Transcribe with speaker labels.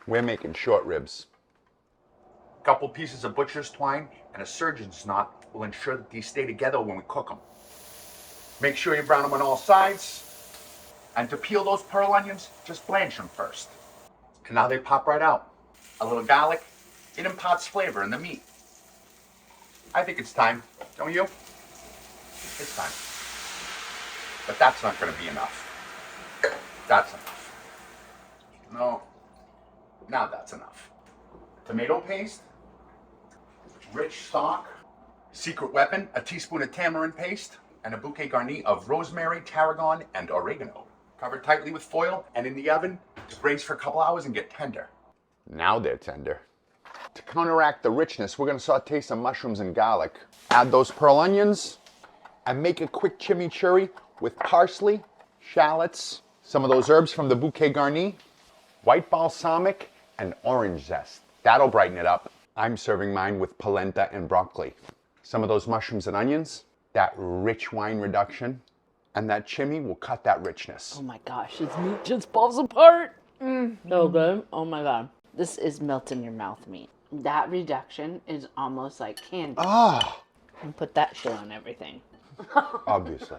Speaker 1: We're making short ribs.
Speaker 2: A couple pieces of butcher's twine and a surgeon's knot will ensure that these stay together when we cook them. Make sure you brown them on all sides. And to peel those pearl onions, just blanch them first. And now they pop right out. A little garlic, it imparts flavor in the meat. I think it's time, don't you? It's time. But that's not going to be enough. That's enough. No, now that's enough. Tomato paste, rich stock, secret weapon, a teaspoon of tamarind paste, and a bouquet garni of rosemary, tarragon, and oregano. Cover tightly with foil and in the oven to braise for a couple hours and get tender.
Speaker 1: Now they're tender. To counteract the richness, we're going to saute some mushrooms and garlic. Add those pearl onions and make a quick chimichurri with parsley, shallots, some of those herbs from the bouquet garni, white balsamic, and orange zest. That'll brighten it up. I'm serving mine with polenta and broccoli. Some of those mushrooms and onions, that rich wine reduction, and that chimney will cut that richness.
Speaker 3: Oh my gosh, this meat just falls apart. So good. Oh my God. This is melt in your mouth meat. That reduction is almost like candy.
Speaker 1: Ah,
Speaker 3: And put that shit on everything.
Speaker 1: obviously.